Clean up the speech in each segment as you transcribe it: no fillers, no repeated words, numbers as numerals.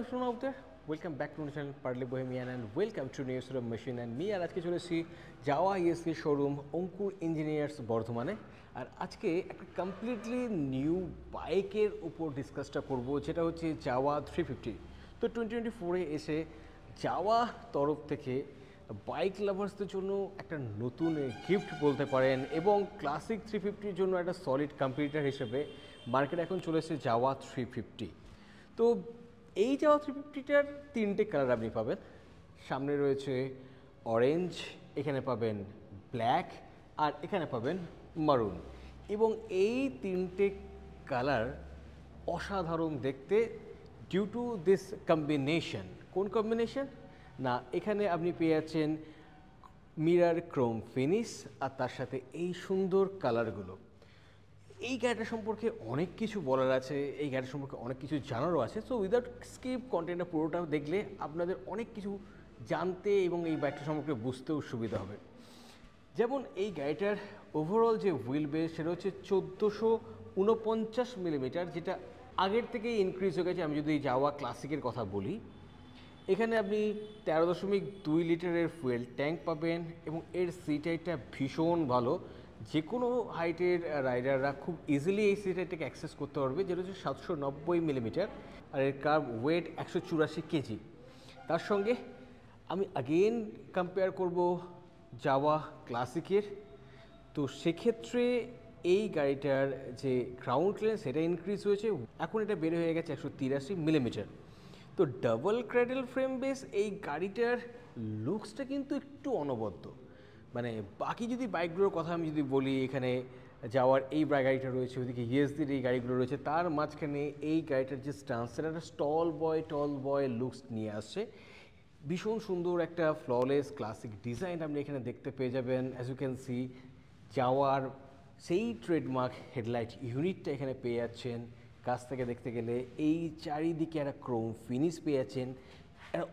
everyone out there, welcome back to my channel Partly Bohemian and welcome to new episode of Machine and me আর আজকে চলে এসেছি জাওয়া ESC showroom অঙ্কুর engineers বর্ধমানে আর আজকে একটা completely new বাইকের উপর ডিসকাসটা করব যেটা হচ্ছে জাওয়া 350। তো 2024-এ এসে জাওয়া তরফ থেকে বাইক লাভার্সদের জন্য একটা নতুন গিফট বলতে পারেন এবং ক্লাসিক 350-র জন্য একটা সলিড কম্পিটিটর হিসেবে মার্কেটে এখন চলে এসেছে জাওয়া 350। তো এই জাওয়া 350টার তিনটে কালার আপনি পাবেন। সামনে রয়েছে অরেঞ্জ, এখানে পাবেন ব্ল্যাক আর এখানে পাবেন মারুন এবং এই তিনটে কালার অসাধারণ দেখতে ডিউ টু দিস কম্বিনেশন। কোন কম্বিনেশন না, এখানে আপনি পেয়ে যাচ্ছেন মিরার ক্রোম ফিনিশ আর তার সাথে এই সুন্দর কালারগুলো। এই গাড়িটা সম্পর্কে অনেক কিছু বলার আছে, এই গাড়িটা সম্পর্কে অনেক কিছু জানারও আছে। সো উইদাউট স্কিপ কন্টেন্টটা পুরোটা দেখলে আপনাদের অনেক কিছু জানতে এবং এই বাইকটা সম্পর্কে বুঝতেও সুবিধা হবে। যেমন এই গাড়িটার ওভারঅল যে হুইল বেস সেটা হচ্ছে 1449 মিলিমিটার, যেটা আগের থেকেই ইনক্রিজ হয়ে গেছে। আমি যদি জাওয়া ক্লাসিকের কথা বলি, এখানে আপনি 13.2 লিটারের ফুয়েল ট্যাঙ্ক পাবেন এবং এর সিট হাইটটা ভীষণ ভালো। যে কোনো হাইটের রাইডাররা খুব ইজিলি এই সিট হাইটটাকে অ্যাক্সেস করতে পারবে, যেটা হচ্ছে 790 মিলিমিটার আর এর কার্ভ ওয়েট 184 কেজি। তার সঙ্গে আমি আগেন কম্পেয়ার করব জাওয়া ক্লাসিকের। তো সেক্ষেত্রে এই গাড়িটার যে গ্রাউন্ড ক্লিয়ারেন্স সেটা ইনক্রিজ হয়েছে, এখন এটা বের হয়ে গেছে 183 মিলিমিটার। তো ডাবল ক্র্যাডেল ফ্রেম বেস এই গাড়িটার লুকসটা কিন্তু একটু অনবদ্য। মানে বাকি যদি বাইকগুলোর কথা আমি যদি বলি, এখানে যাওয়ার এই গাড়িটা রয়েছে, ওইদিকে ইএসডির এই গাড়িগুলো রয়েছে, তার মাঝখানে এই গাড়িটার যে স্টান্স সেটা একটা টল বয় লুকস নিয়ে আসছে। ভীষণ সুন্দর একটা ফ্ললেস ক্লাসিক ডিজাইন আপনি এখানে দেখতে পেয়ে যাবেন। অ্যাজ ইউ ক্যান সি যাওয়ার সেই ট্রেডমার্ক হেডলাইট ইউনিটটা এখানে পেয়ে যাচ্ছেন। কাছ থেকে দেখতে গেলে এই চারিদিকে একটা ক্রোম ফিনিশ পেয়ে যাচ্ছেন, একটা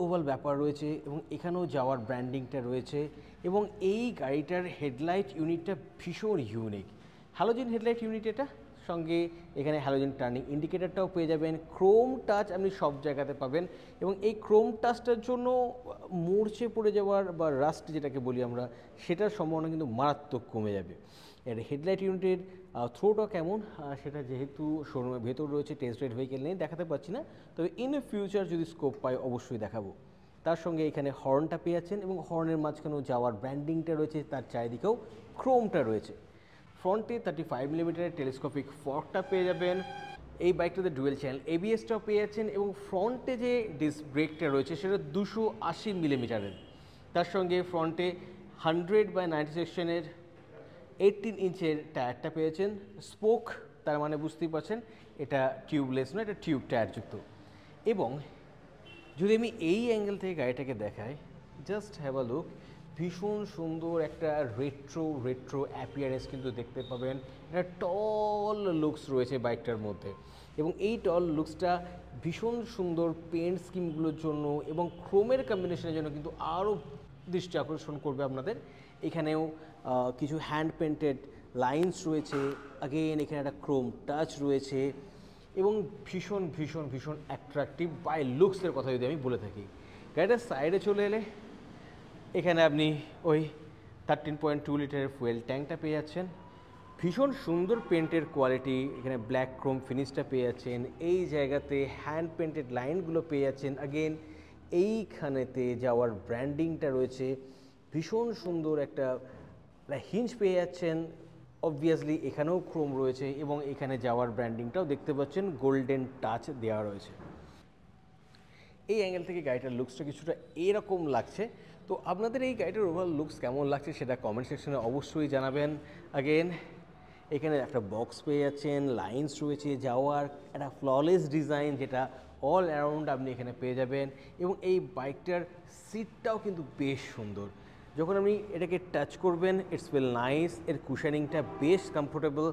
ওভাল ব্যাপার রয়েছে এবং এখানেও যাওয়ার ব্র্যান্ডিংটা রয়েছে এবং এই গাড়িটার হেডলাইট ইউনিটটা ভীষণ ইউনিক। হ্যালোজেন হেডলাইট ইউনিট, এটা সঙ্গে এখানে হ্যালোজেন টার্নিং ইন্ডিকেটারটাও পেয়ে যাবেন। ক্রোম টাচ আপনি সব জায়গাতে পাবেন এবং এই ক্রোম টাচটার জন্য মরচে পড়ে যাওয়ার বা রাস্ট যেটাকে বলি আমরা, সেটার সম্ভাবনা কিন্তু মারাত্মক কমে যাবে। এর হেডলাইট ইউনিটের থ্রোটা কেমন সেটা যেহেতু শোরুমের ভেতর রয়েছে, টেস্ট রাইড ভেহিকেল নেই, দেখাতে পারছি না, তবে ইন ফিউচার যদি স্কোপ পাই অবশ্যই দেখাবো। তার সঙ্গে এখানে হর্নটা পেয়ে যাচ্ছেন এবং হর্নের মাঝখানেও যাওয়ার ব্র্যান্ডিংটা রয়েছে, তার চারিদিকেও ক্রোমটা রয়েছে। ফ্রন্টে 35 মিলিমিটারের টেলিস্কোপিক ফর্কটা পেয়ে যাবেন। এই বাইকটাতে ডুয়েল চ্যানেল এবিএসটাও পেয়ে যাচ্ছেন এবং ফ্রন্টে যে ডিস্ক ব্রেকটা রয়েছে সেটা 280 মিলিমিটারের। তার সঙ্গে ফ্রন্টে 100/90 সেকশনের 18 ইঞ্চের টায়ারটা পেয়েছেন। স্পোক, তার মানে বুঝতেই পারছেন এটা টিউবলেস নয়, এটা টিউব টায়ারযুক্ত। এবং যদি আমি এই অ্যাঙ্গেল থেকে গাড়িটাকে দেখাই, জাস্ট হ্যাভ আ লুক, ভীষণ সুন্দর একটা রেট্রো অ্যাপিয়ারেন্স কিন্তু দেখতে পাবেন। একটা টল লুকস রয়েছে বাইকটার মধ্যে এবং এই টল লুকসটা ভীষণ সুন্দর পেন্ট স্কিমগুলোর জন্য এবং ক্রোমের কম্বিনেশনের জন্য কিন্তু আরও দৃষ্টি আকর্ষণ করবে আপনাদের। এখানেও কিছু হ্যান্ড পেন্টেড লাইন্স রয়েছে, আগেন এখানে একটা ক্রোম টাচ রয়েছে এবং ভীষণ অ্যাট্রাকটিভ বাই লুকসের কথা যদি আমি বলে থাকি। গাড়িটার সাইডে চলে এলে এখানে আপনি ওই 13.2 লিটারের ফুয়েল ট্যাঙ্কটা পেয়ে যাচ্ছেন। ভীষণ সুন্দর পেন্টের কোয়ালিটি, এখানে ব্ল্যাক ক্রোম ফিনিশটা পেয়ে যাচ্ছেন। এই জায়গাতে হ্যান্ড পেন্টেড লাইনগুলো পেয়ে যাচ্ছেন। আগেন এইখানেতে যাওয়ার ব্র্যান্ডিংটা রয়েছে, ভীষণ সুন্দর একটা হিঞ্জ পেয়ে যাচ্ছেন। অবভিয়াসলি এখানেও ক্রোম রয়েছে এবং এখানে যাওয়ার ব্র্যান্ডিংটাও দেখতে পাচ্ছেন, গোল্ডেন টাচ দেওয়া রয়েছে। এই অ্যাঙ্গেল থেকে গাড়িটার লুকসটা কিছুটা এরকম লাগছে। তো আপনাদের এই গাড়িটার ওভারঅল লুকস কেমন লাগছে সেটা কমেন্ট সেকশনে অবশ্যই জানাবেন। আগেন এখানে একটা বক্স পেয়ে যাচ্ছেন, লাইন্স রয়েছে, যাওয়ার একটা ফ্ললেস ডিজাইন যেটা অল অ্যারাউন্ড আপনি এখানে পেয়ে যাবেন এবং এই বাইকটার সিটটাও কিন্তু বেশ সুন্দর। যখন আপনি এটাকে টাচ করবেন ইটস ফিল নাইস, এর কুশনিংটা বেশ কমফোর্টেবল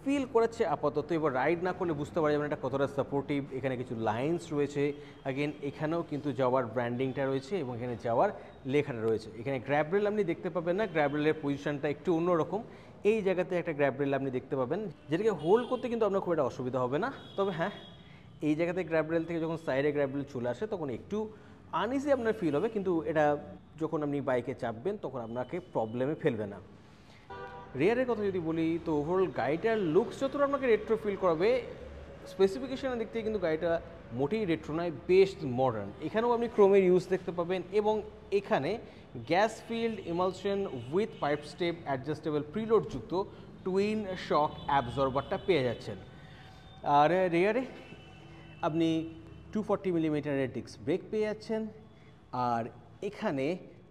ফিল করাচ্ছে আপাতত। এবার রাইড না করলে বুঝতে পারা যাবে না এটা কতটা সাপোর্টিভ। এখানে কিছু লাইন্স রয়েছে, আগেন এখানেও কিন্তু যাওয়ার ব্র্যান্ডিংটা রয়েছে এবং এখানে যাওয়ার লেখাটা রয়েছে। এখানে গ্র্যাব রেল আপনি দেখতে পাবেন না, গ্র্যাব রেলের পজিশনটা একটু অন্যরকম। এই জায়গাতে একটা গ্র্যাব রেল আপনি দেখতে পাবেন, যেটাকে হোল্ড করতে কিন্তু আপনার খুব একটা অসুবিধা হবে না। তবে হ্যাঁ, এই জায়গাতে গ্র্যাব রেল থেকে যখন সাইডে গ্র্যাব রেল চলে আসে তখন একটু আনইজি আপনার ফিল হবে, কিন্তু এটা যখন আপনি বাইকে চাপবেন তখন আপনাকে প্রবলেমে ফেলবে না। রিয়ারের কথা যদি বলি তো ওভারঅল গাড়িটার লুকস যতটা আপনাকে রেট্রো ফিল করাবে, স্পেসিফিকেশনের দিক থেকে কিন্তু গাড়িটা মোটেই রেট্রো নয়, বেশ মডার্ন। এখানেও আপনি ক্রোমের ইউজ দেখতে পাবেন এবং এখানে gas field emulsion with pipe step adjustable preload যুক্ত টুইন শক অ্যাবজর্বারটা পেয়ে যাচ্ছেন। আর রেয়ারে আপনি 240 মিলিমিটারের ডিস্ক ব্রেক পেয়ে যাচ্ছেন, আর এখানে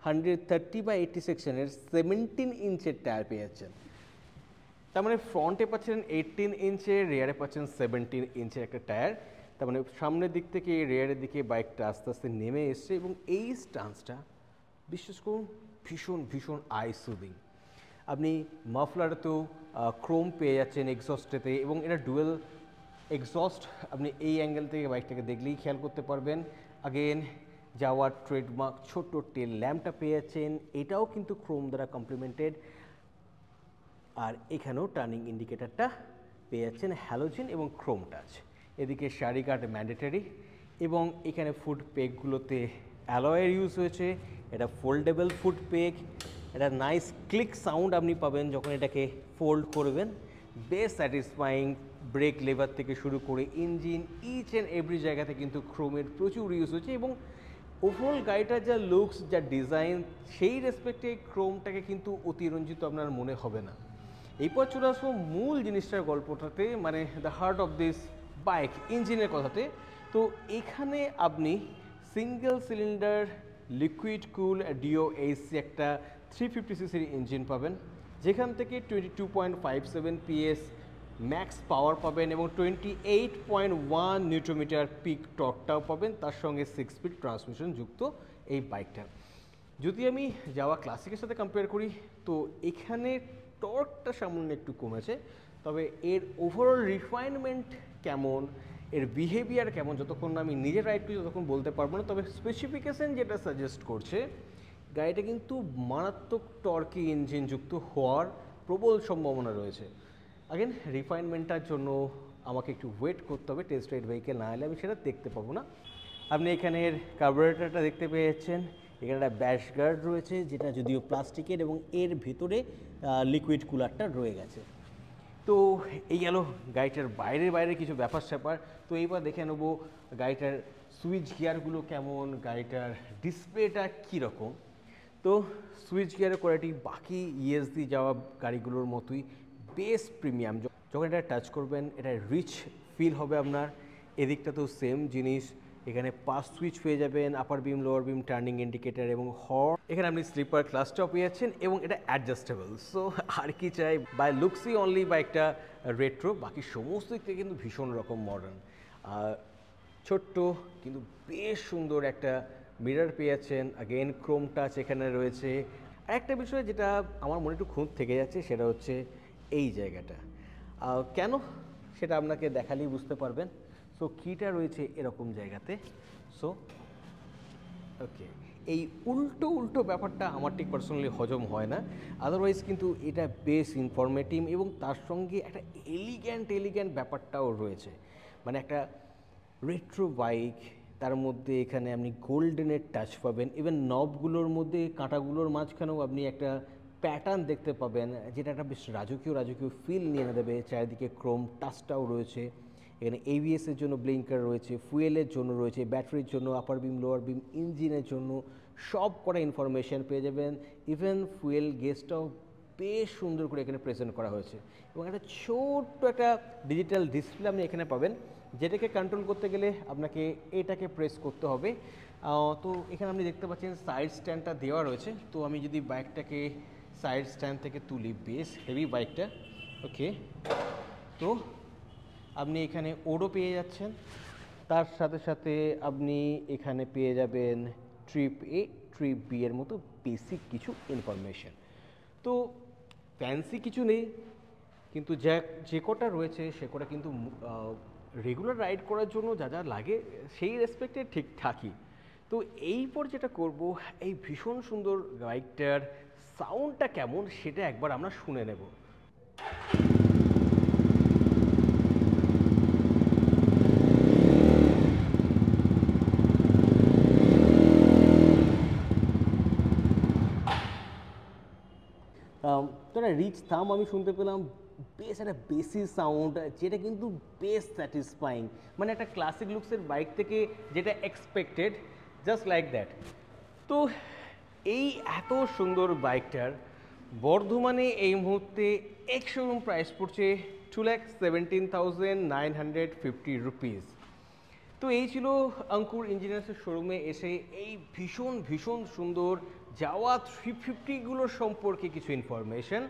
130/80 সেকশনের 17 ইঞ্চের টায়ার পেয়ে যাচ্ছেন। তার মানে ফ্রন্টে পাচ্ছেন 18 ইঞ্চের, রেয়ারে পাচ্ছেন 17 ইঞ্চের একটা টায়ার। তার মানে সামনের দিক থেকে রেয়ারের দিকে বাইকটা আস্তে আস্তে নেমে এসছে এবং এই স্টান্সটা বিশেষ করুন ভীষণ ভীষণ আই সুদিং। আপনি মাফলারেতেও ক্রোম পেয়ে যাচ্ছেন এক্সস্টেতে, এবং এটা ডুয়েল এক্সস্ট আপনি এই অ্যাঙ্গেল থেকে বাইকটাকে দেখলেই খেয়াল করতে পারবেন। আগেন যাওয়ার ট্রেডমার্ক ছোট্ট টেল ল্যাম্পটা পেয়ে যাচ্ছেন, এটাও কিন্তু ক্রোম দ্বারা কমপ্লিমেন্টেড। আর এখানেও টার্নিং ইন্ডিকেটারটা পেয়ে যাচ্ছেন হ্যালোজেন এবং ক্রোম টাচ। এদিকে শাড়ি কাট ম্যান্ডেটারি, এবং এখানে ফুড পেকগুলোতে অ্যালয়ের ইউজ হয়েছে। এটা ফোল্ডেবল ফুড পেক, এটা নাইস ক্লিক সাউন্ড আপনি পাবেন যখন এটাকে ফোল্ড করবেন। বেশ স্যাটিসফাইং। ব্রেক লেভার থেকে শুরু করে ইঞ্জিন ইচ অ্যান্ড এভরি জায়গাতে কিন্তু ক্রোমের প্রচুর ইউজ হয়েছে, এবং ওভারঅল গাড়িটার যা লুকস, যা ডিজাইন, সেই রেসপেক্টে ক্রোমটাকে কিন্তু অতিরঞ্জিত আপনার মনে হবে না। এরপর চলে আসবো মূল জিনিসটার গল্পটাতে, মানে the heart of this bike, ইঞ্জিনের কথাতে। তো এখানে আপনি সিঙ্গেল সিলিন্ডার লিকুইড কুল DOAC একটা 350 সিসির ইঞ্জিন পাবেন, যেখান থেকে 22.57 PS ম্যাক্স পাওয়ার পাবেন এবং 28.1 নিউট্রোমিটার পিক টর্কটাও পাবেন, তার সঙ্গে 6 স্পিড ট্রান্সমিশন যুক্ত এই বাইকটা। যদি আমি যাওয়া ক্লাসিকের সাথে কম্পেয়ার করি তো এখানে টর্কটা সামান্য একটু কমেছে, তবে এর ওভারঅল রিফাইনমেন্ট কেমন, এর বিহেভিয়ার কেমন, যতক্ষণ না আমি নিজে রাইড করি ততক্ষণ বলতে পারবো না। তবে স্পেসিফিকেশন যেটা সাজেস্ট করছে, গাড়িটা কিন্তু মারাত্মক টর্কি ইঞ্জিন যুক্ত হওয়ার প্রবল সম্ভাবনা রয়েছে। আগেন রিফাইনমেন্টটার জন্য আমাকে একটু ওয়েট করতে হবে, টেস্ট রাইড ভেহিকেল না হলে আমি সেটা দেখতে পাবো না। আপনি এখানের কার্বোরেটরটা দেখতে পেয়ে যাচ্ছেন, এখানে একটা ব্যাশ গার্ড রয়েছে যেটা যদিও প্লাস্টিকের, এবং এর ভেতরে লিকুইড কুলারটা রয়ে গেছে। তো এই গেল গাড়িটার বাইরে কিছু ব্যাপার স্যাপার। তো এইবার দেখে নেবো গাড়িটার সুইচ গিয়ারগুলো কেমন, গাড়িটার ডিসপ্লেটা কীরকম। তো সুইচ গিয়ারের কোয়ালিটি বাকি ESD যাওয়া গাড়িগুলোর মতোই বেশ প্রিমিয়াম। যখন এটা টাচ করবেন এটা রিচ ফিল হবে আপনার। এদিকটা তো সেম জিনিস, এখানে পাস সুইচ পেয়ে যাবেন, আপার বিম লোয়ার বিম, টার্নিং ইন্ডিকেটার এবং হর্ন। এখানে আপনি স্লিপার ক্লাসটাও পেয়ে যাচ্ছেন এবং এটা অ্যাডজাস্টেবল। সো আর কি চাই, বাই লুকসই অনলি বাইকটা রেট্রো, বাকি সমস্ত দিক থেকে কিন্তু ভীষণ রকম মডার্ন। ছোট্ট কিন্তু বেশ সুন্দর একটা মিরর পেয়ে যাচ্ছেন, আগেন ক্রোম টাচ এখানে রয়েছে। আর একটা বিষয় যেটা আমার মনে একটু খুঁত থেকে যাচ্ছে সেটা হচ্ছে এই জায়গাটা, কেন সেটা আপনাকে দেখালেই বুঝতে পারবেন। সো কিটা রয়েছে এরকম জায়গাতে। সো ওকে, এই উল্টো ব্যাপারটা আমার ঠিক পার্সোনালি হজম হয় না, আদারওয়াইজ কিন্তু এটা বেশ ইনফরমেটিভ এবং তার সঙ্গে একটা এলিগ্যান্ট ব্যাপারটাও রয়েছে। মানে একটা রেট্রো বাইক, তার মধ্যে এখানে আপনি গোল্ডেনের টাচ পাবেন, ইভেন নবগুলোর মধ্যে কাঁটাগুলোর মাঝখানেও আপনি একটা প্যাটার্ন দেখতে পাবেন, যেটা একটা বেশ রাজকীয় ফিল নিয়ে এনে দেবে। চারিদিকে ক্রোম টাচটাও রয়েছে, এখানে ABS-এর জন্য ব্লিঙ্কার রয়েছে, ফুয়েলের জন্য রয়েছে, ব্যাটারির জন্য, আপার বিম লোয়ার বিম, ইঞ্জিনের জন্য সব কটা ইনফরমেশান পেয়ে যাবেন। ইভেন ফুয়েল গেজটাও বেশ সুন্দর করে এখানে প্রেজেন্ট করা হয়েছে, এবং একটা ছোট্ট একটা ডিজিটাল ডিসপ্লে আপনি এখানে পাবেন, যেটাকে কন্ট্রোল করতে গেলে আপনাকে এটাকে প্রেস করতে হবে। তো এখানে আপনি দেখতে পাচ্ছেন সাইড স্ট্যান্ডটা দেওয়া রয়েছে। তো আমি যদি বাইকটাকে সাইড স্ট্যান্ড থেকে তুলি, বেশ হেভি বাইকটা। ওকে, তো আপনি এখানে ওডো পেয়ে যাচ্ছেন, তার সাথে আপনি এখানে পেয়ে যাবেন ট্রিপ A, ট্রিপ B এর মতো বেসিক কিছু ইনফরমেশন। তো ফ্যান্সি কিছু নেই, কিন্তু যে কটা রয়েছে সে কটা কিন্তু রেগুলার রাইড করার জন্য যা লাগে সেই রেসপেক্টে ঠিকঠাকই। তো এইপর যেটা করব, এই ভীষণ সুন্দর বাইকটার সাউন্ডটা কেমন সেটা একবার আমরা শুনে নেব। এতটা রিচ থাম আমি শুনতে পেলাম, বেশ একটা বেসি সাউন্ড যেটা কিন্তু বেশ স্যাটিসফাইং, মানে একটা ক্লাসিক লুকসের বাইক থেকে যেটা এক্সপেক্টেড, জাস্ট লাইক দ্যাট। তো এই এত সুন্দর বাইকটার বর্ধমানে এই মুহূর্তে এক্স শোরুম প্রাইস পড়ছে 2,17,950 রুপিস। তো এই ছিল অঙ্কুর ইঞ্জিনিয়ার্সের শোরুমে এসে এই ভীষণ ভীষণ সুন্দর যাওয়া 350গুলোর সম্পর্কে কিছু ইনফরমেশন।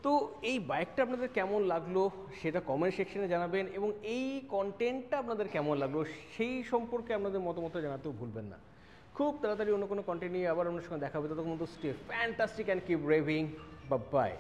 তো এই বাইকটা আপনাদের কেমন লাগলো সেটা কমেন্ট সেকশনে জানাবেন, এবং এই কন্টেন্টটা আপনাদের কেমন লাগলো সেই সম্পর্কে আপনাদের মতামত জানাতেও ভুলবেন না। খুব তাড়াতাড়ি অন্য কোনো কন্টেন্ট নিয়ে আবার আপনার সঙ্গে দেখা হবে, ততক্ষণ মতো stay fantastic and keep raving, by.